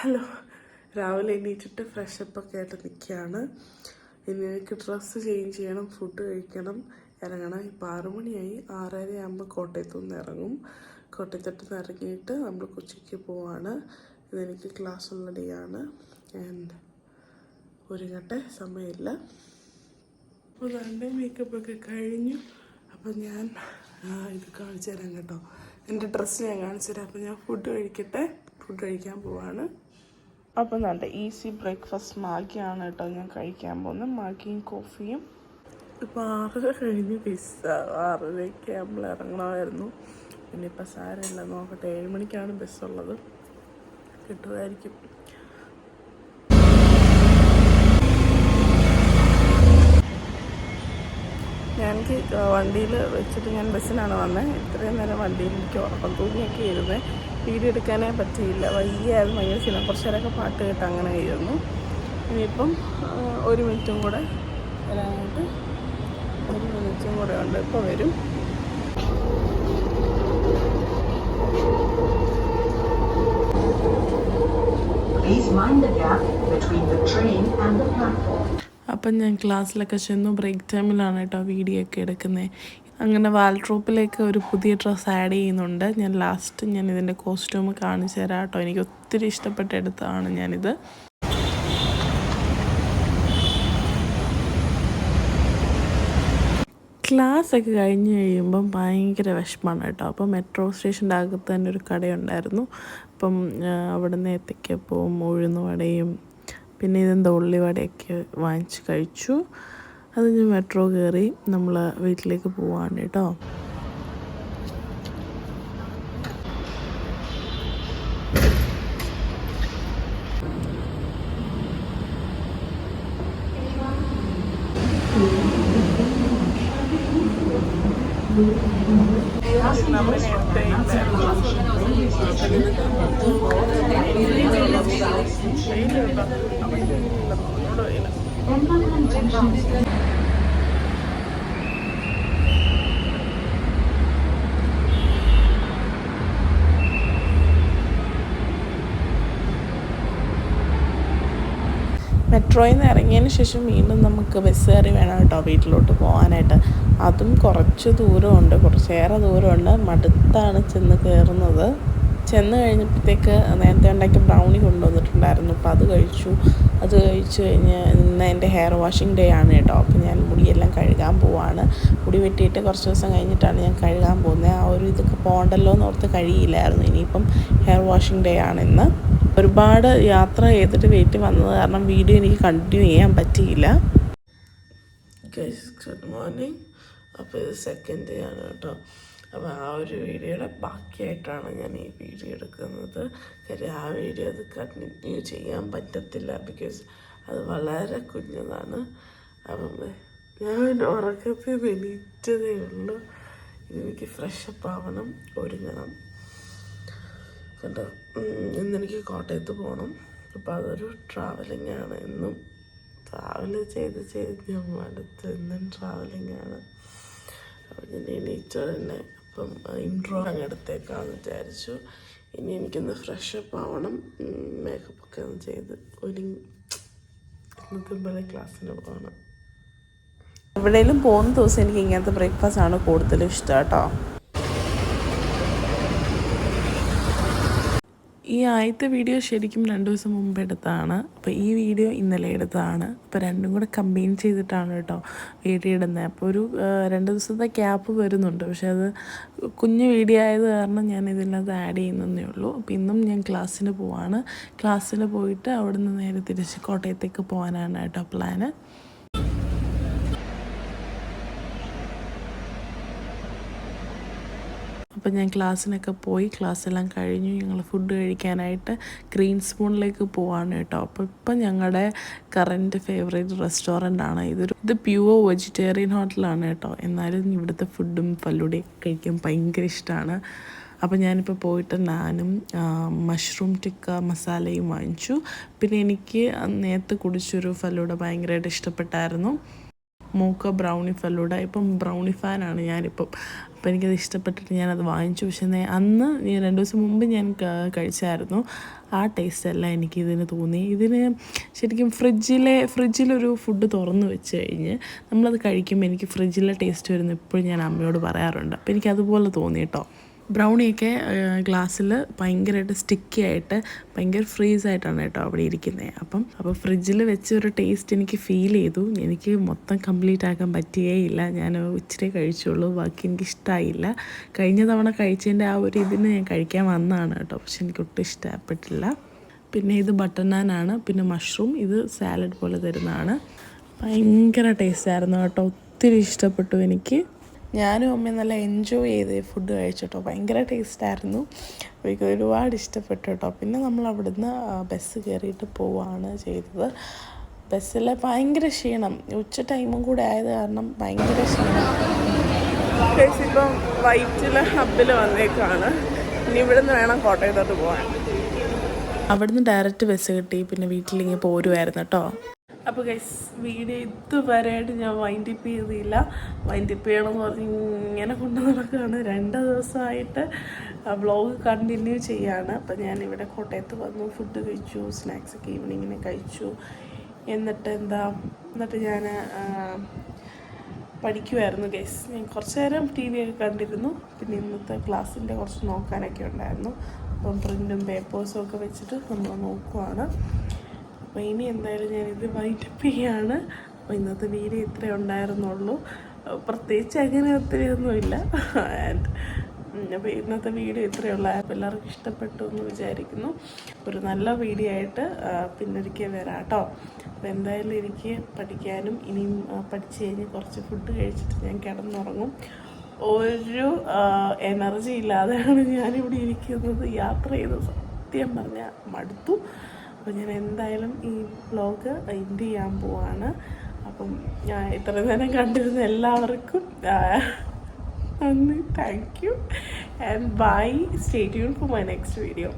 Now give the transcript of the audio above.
Hello, രാവിലെ എണീറ്റിട്ട് ഫ്രഷപ്പൊക്കെ ആയിട്ട് നിൽക്കുകയാണ്. ഇനി എനിക്ക് ഡ്രസ്സ് ചേഞ്ച് ചെയ്യണം, ഫുഡ് കഴിക്കണം, ഇറങ്ങണം. ഇപ്പോൾ 6 മണിയായി. 6:30 ആകുമ്പോൾ കോട്ടയത്തു നിന്ന് ഇറങ്ങും. കോട്ടയത്തോട്ട് നിന്ന് ഇറങ്ങിയിട്ട് നമ്മൾ കൊച്ചിക്ക് പോവാണ്. ഇതെനിക്ക് ക്ലാസ്സുള്ള ഡേ ആണ്. ആൻഡ് ഒരുങ്ങട്ടെ, സമയമില്ല. അപ്പോൾ എൻ്റെ മേക്കപ്പൊക്കെ കഴിഞ്ഞു. അപ്പോൾ ഞാൻ ഇത് കാണിച്ചു തരാം കേട്ടോ. എൻ്റെ ഡ്രസ്സ് ഞാൻ കാണിച്ചു തരാം. അപ്പോൾ ഞാൻ ഫുഡ് കഴിക്കട്ടെ, ഫുഡ് കഴിക്കാൻ പോവാണ്. അപ്പം നല്ല ഈസി ബ്രേക്ക്ഫാസ്റ്റ് മാഗിയാണ് കേട്ടോ ഞാൻ കഴിക്കാൻ പോകുന്നത്. മാഗിയും കോഫിയും. ഇപ്പോൾ 6:30 കഴിഞ്ഞ് ബസ് 6:30 നമ്മൾ ഇറങ്ങണമായിരുന്നു. പിന്നെ ഇപ്പം സാരമില്ല, നോക്കട്ടെ. 7 മണിക്കാണ് ബസ്സുള്ളത്, കിട്ടുമായിരിക്കും. ഞാനെനിക്ക് വണ്ടിയിൽ വെച്ചിട്ട് ഞാൻ ബസ്സിനാണ് വന്നത്. ഇത്രയും നേരം വണ്ടിയിൽ എനിക്ക് ഉറക്കം തൂങ്ങിയൊക്കെ ഇരുന്നത്. വീഡിയോ എടുക്കാനേ പറ്റിയില്ല, വയ്യായിരുന്നു, ഭയങ്കര ക്ഷീണം. കുറച്ച് നേരമൊക്കെ പാട്ട് കേട്ട് അങ്ങനെ ആയിരുന്നു. ഇനിയിപ്പം 1 മിനിറ്റും കൂടെ വരാനായിട്ട് 1 മിനിറ്റും കൂടെ ഉണ്ട്. ഇപ്പോൾ വരും. അപ്പം ഞാൻ ക്ലാസ്സിലൊക്കെ ചെന്നു. ബ്രേക്ക് ടൈമിലാണ് കേട്ടോ വീഡിയോ ഒക്കെ എടുക്കുന്നത്. അങ്ങനെ വാൾഡ്രോപ്പിലേക്ക് ഒരു പുതിയ ഡ്രസ്സ് ആഡ് ചെയ്യുന്നുണ്ട്. ഞാൻ ലാസ്റ്റ് ഇതിൻ്റെ കോസ്റ്റ്യൂം കാണിച്ചു തരാം കേട്ടോ. എനിക്ക് ഒത്തിരി ഇഷ്ടപ്പെട്ട് എടുത്തതാണ് ഞാനിത്. ക്ലാസ്സൊക്കെ കഴിഞ്ഞ് കഴിയുമ്പം ഭയങ്കര വിഷമമാണ് കേട്ടോ. അപ്പം മെട്രോ സ്റ്റേഷൻ്റെ അകത്ത് തന്നെ ഒരു കടയുണ്ടായിരുന്നു. അപ്പം അവിടെ നിന്ന് ഏത്തയ്ക്കപ്പവും ഉഴുന്നുവടയും പിന്നെ ഇതെന്താ ഉള്ളിവടയൊക്കെ വാങ്ങിച്ച് കഴിച്ചു. അത് ഞാൻ മെട്രോ കയറി നമ്മൾ വീട്ടിലേക്ക് പോവാണ് കേട്ടോ. മെട്രോയിൽ നിന്ന് ഇറങ്ങിയതിന് ശേഷം വീണ്ടും നമുക്ക് ബസ് കയറി വേണം കേട്ടോ വീട്ടിലോട്ട് പോകാനായിട്ട്. അതും കുറച്ച് ദൂരമുണ്ട്, കുറച്ചേറെ ദൂരമുണ്ട്. മടുത്താണ് ചെന്ന് കയറുന്നത്. ചെന്ന് കഴിഞ്ഞപ്പോഴത്തേക്ക് നേരത്തെ ഉണ്ടാക്കിയ ബ്രൗണി കൊണ്ടുവന്നിട്ടുണ്ടായിരുന്നു. അപ്പോൾ അത് കഴിച്ചു. അത് കഴിച്ച് കഴിഞ്ഞ് ഇന്ന് എൻ്റെ ഹെയർ വാഷിംഗ് ഡേ ആണ് കേട്ടോ. അപ്പോൾ ഞാൻ മുടിയെല്ലാം കഴുകാൻ പോവാണ്. മുടി വെട്ടിയിട്ട് കുറച്ച് ദിവസം കഴിഞ്ഞിട്ടാണ് ഞാൻ കഴുകാൻ പോകുന്നത്. ആ ഒരു ഇതൊക്കെ പോകണ്ടല്ലോ എന്നോർത്ത് കഴിയില്ലായിരുന്നു. ഇനിയിപ്പം ഹെയർ വാഷിംഗ് ഡേ ആണ് ഇന്ന്. ഒരുപാട് യാത്ര ചെയ്തിട്ട് വീട്ടിൽ വന്നത് കാരണം വീഡിയോ എനിക്ക് കണ്ടിന്യൂ ചെയ്യാൻ പറ്റിയില്ല. Good morning. അപ്പോൾ ഇത് സെക്കൻഡ് ഡേ ആണ് കേട്ടോ. അപ്പോൾ ആ ഒരു വീഡിയോയുടെ ബാക്കിയായിട്ടാണ് ഞാൻ ഈ വീഡിയോ എടുക്കുന്നത്. കാര്യം ആ വീഡിയോ അത് കണ്ടിന്യൂ ചെയ്യാൻ പറ്റത്തില്ല, ബിക്കോസ് അത് വളരെ കുഞ്ഞതാണ്. അപ്പം ഞാൻ ഉറക്കത്തിൽ എണീറ്റതേ ഉള്ളൂ. എനിക്ക് ഫ്രഷപ്പ് ആവണം, ഒരുങ്ങണം കണ്ടോ. ഇന്നെനിക്ക് കോട്ടയത്ത് പോകണം. അപ്പോൾ അതൊരു ട്രാവലിംഗ് ആണ്. എന്നും ട്രാവൽ ചെയ്ത് ഞാൻ മടുത്ത്. എന്നും ട്രാവലിംഗ് ആണ്. അപ്പോൾ ഞാൻ എണീറ്റോ തന്നെ അപ്പം ഇൻട്രോ അങ്ങ് എടുത്തേക്കാമെന്ന് വിചാരിച്ചു. ഇനി എനിക്കൊന്ന് ഫ്രഷപ്പ് ആവണം, മേക്കപ്പൊക്കെ ഒന്ന് ചെയ്ത് ഒരുങ്ങി ഇന്നത്തെ പോലെ ക്ലാസ്സിന് പോകണം. എവിടെയെങ്കിലും പോകുന്ന ദിവസം എനിക്ക് ഇങ്ങനത്തെ ബ്രേക്ക്ഫാസ്റ്റ് ആണ് കൂടുതലും ഇഷ്ടം കേട്ടോ. ഈ ആദ്യത്തെ വീഡിയോ ശരിക്കും 2 ദിവസം മുമ്പ് എടുത്തതാണ്. അപ്പോൾ ഈ വീഡിയോ ഇന്നലെ എടുത്തതാണ്. അപ്പോൾ രണ്ടും കൂടെ കമ്പൈൻ ചെയ്തിട്ടാണ് കേട്ടോ വീഡിയോ ഇടുന്നത്. അപ്പോൾ ഒരു 2 ദിവസത്തെ ഗ്യാപ്പ് വരുന്നുണ്ട്. പക്ഷേ അത് കുഞ്ഞു വീഡിയോ ആയത് കാരണം ഞാൻ ഇതിനകത്ത് ആഡ് ചെയ്യുന്നതേ ഉള്ളൂ. അപ്പോൾ ഇന്നും ഞാൻ ക്ലാസ്സിന് പോവാണ്. ക്ലാസ്സിന് പോയിട്ട് അവിടെ നിന്ന് നേരെ തിരിച്ച് കോട്ടയത്തേക്ക് പോകാനാണ് കേട്ടോ പ്ലാന്. അപ്പം ഞാൻ ക്ലാസ്സിനൊക്കെ പോയി, ക്ലാസ്സെല്ലാം കഴിഞ്ഞു. ഞങ്ങൾ ഫുഡ് കഴിക്കാനായിട്ട് ഗ്രീൻ സ്പൂണിലേക്ക് പോവാണ് കേട്ടോ. അപ്പോൾ ഇപ്പം ഞങ്ങളുടെ കറൻറ്റ് ഫേവറേറ്റ് റെസ്റ്റോറൻ്റാണ് ഇത് പ്യുവർ വെജിറ്റേറിയൻ ഹോട്ടലാണ് കേട്ടോ. എന്നാലും ഇവിടുത്തെ ഫുഡും ഫലൂഡയും കഴിക്കാൻ ഭയങ്കര ഇഷ്ടമാണ്. അപ്പോൾ ഞാനിപ്പോൾ പോയിട്ട് നാനും മഷ്റൂം ടിക്ക മസാലയും വാങ്ങിച്ചു. പിന്നെ എനിക്ക് നേരത്തെ കുടിച്ചൊരു ഫലൂഡ ഭയങ്കരമായിട്ട് ഇഷ്ടപ്പെട്ടായിരുന്നു, മോക്ക ബ്രൗണി ഫലൂഡ. ഇപ്പം ബ്രൗണി ഫാനാണ് ഞാനിപ്പം. അപ്പോൾ എനിക്കത് ഇഷ്ടപ്പെട്ടിട്ട് ഞാനത് വാങ്ങിച്ചു. പക്ഷേ അന്ന് 2 ദിവസം മുമ്പ് ഞാൻ കഴിച്ചായിരുന്നു. ആ ടേസ്റ്റ് അല്ല എനിക്കിതിന് തോന്നി. ഇതിന് ശരിക്കും ഫ്രിഡ്ജിലൊരു ഫുഡ് തുറന്ന് വെച്ച് കഴിഞ്ഞ് നമ്മളത് കഴിക്കുമ്പോൾ എനിക്ക് ഫ്രിഡ്ജിലെ ടേസ്റ്റ് വരുന്ന എപ്പോഴും ഞാൻ അമ്മയോട് പറയാറുണ്ട്. അപ്പോൾ എനിക്കതുപോലെ തോന്നി കേട്ടോ. ബ്രൗണിയൊക്കെ ഗ്ലാസ്സിൽ ഭയങ്കരമായിട്ട് സ്റ്റിക്കി ആയിട്ട് ഭയങ്കര ഫ്രീസായിട്ടാണ് കേട്ടോ അവിടെ ഇരിക്കുന്നത്. അപ്പോൾ ഫ്രിഡ്ജിൽ വെച്ച ഒരു ടേസ്റ്റ് എനിക്ക് ഫീൽ ചെയ്തു. എനിക്ക് മൊത്തം കംപ്ലീറ്റ് ആക്കാൻ പറ്റുകയില്ല. ഞാൻ ഇച്ചിരി കഴിച്ചുള്ളൂ, ബാക്കി എനിക്ക് ഇഷ്ടമായില്ല. കഴിഞ്ഞ തവണ കഴിച്ചതിൻ്റെ ആ ഒരു ഇതിന് ഞാൻ കഴിക്കാൻ വന്നതാണ് കേട്ടോ, പക്ഷെ എനിക്കൊട്ടും ഇഷ്ടപ്പെട്ടില്ല. പിന്നെ ഇത് ബട്ടർ നാനാണ്, പിന്നെ മഷ്റൂം, ഇത് സാലഡ് പോലെ തരുന്നതാണ്. ഭയങ്കര ടേസ്റ്റായിരുന്നു കേട്ടോ, ഒത്തിരി ഇഷ്ടപ്പെട്ടു എനിക്ക്. ഞാനും അമ്മയും നല്ല എൻജോയ് ചെയ്ത് ഫുഡ് കഴിച്ചിട്ടോ, ഭയങ്കര ടേസ്റ്റായിരുന്നു. അപ്പോൾ എനിക്ക് ഒരുപാട് ഇഷ്ടപ്പെട്ടു കേട്ടോ. പിന്നെ നമ്മൾ അവിടുന്ന് ബസ് കയറിയിട്ട് പോവുകയാണ് ചെയ്തത്. ബസ്സിൽ ഭയങ്കര ക്ഷീണം, ഉച്ച ടൈമും കൂടെ ആയത് കാരണം ഭയങ്കര ക്ഷീണം. ഇപ്പം വൈറ്റിലെ ഹബ്ബിൽ വന്നേക്കാണ്. ഇനി ഇവിടുന്ന് വേണം കോട്ടയത്തോട്ട് പോകാൻ. അവിടുന്ന് ഡയറക്റ്റ് ബസ് കിട്ടി, പിന്നെ വീട്ടിലിങ്ങനെ പോരുമായിരുന്നു കേട്ടോ. അപ്പോൾ ഗൈസ്, വീഡിയോ ഇതുവരെയായിട്ട് ഞാൻ വൈൻഡപ്പ് ചെയ്തില്ല. വൈൻഡപ്പ് ചെയ്യണമെന്ന് പറഞ്ഞ് ഇങ്ങനെ കൊണ്ടു നടക്കുകയാണ്. 2 ദിവസമായിട്ട് വ്ളോഗ് കണ്ടിന്യൂ ചെയ്യാണ്. അപ്പോൾ ഞാനിവിടെ കോട്ടയത്ത് വന്നു, ഫുഡ് കഴിച്ചു, സ്നാക്സൊക്കെ ഈവനിങ്ങിന് കഴിച്ചു. എന്നിട്ട് ഞാൻ പഠിക്കുമായിരുന്നു ഗൈസ്. ഞാൻ കുറച്ച് നേരം TV ഒക്കെ കണ്ടിരുന്നു. പിന്നെ ഇന്നത്തെ ക്ലാസ്സിൻ്റെ കുറച്ച് നോക്കാനൊക്കെ ഉണ്ടായിരുന്നു. അപ്പം പ്രിൻറ്റും പേപ്പേഴ്സും ഒക്കെ വെച്ചിട്ട് നമ്മൾ നോക്കുവാണ്. അപ്പോൾ ഇനി എന്തായാലും ഞാനിത് വൈൻഡപ്പ് ചെയ്യാണ്. അപ്പോൾ ഇന്നത്തെ വീഡിയോ ഇത്രേ ഉണ്ടായിരുന്നുള്ളൂ, പ്രത്യേകിച്ച് അങ്ങനെ ഒത്തിരി ഒന്നുമില്ല. അപ്പോൾ ഇന്നത്തെ വീഡിയോ ഇത്രയുള്ള. അപ്പോൾ എല്ലാവർക്കും ഇഷ്ടപ്പെട്ടു എന്ന് വിചാരിക്കുന്നു. ഒരു നല്ല വീഡിയോ ആയിട്ട് പിന്നൊരിക്കൽ വരാം കേട്ടോ. അപ്പോൾ എന്തായാലും എനിക്ക് പഠിക്കാനും ഇനിയും പഠിച്ച് കഴിഞ്ഞ് കുറച്ച് ഫുഡ് കഴിച്ചിട്ട് ഞാൻ കിടന്നുറങ്ങും. ഒരു എനർജി ഇല്ലാതെയാണ് ഞാനിവിടെ ഇരിക്കുന്നത്. യാത്ര ചെയ്ത് സത്യം പറഞ്ഞാൽ മടുത്തു. അപ്പോൾ ഞാൻ എന്തായാലും ഈ വ്ളോഗ് എൻഡ് ചെയ്യാൻ പോവാണ്. അപ്പം ഞാൻ ഇത്ര നേരം കണ്ടിരുന്ന എല്ലാവർക്കും നന്ദി, thank you and bye. Stay tune for my next video.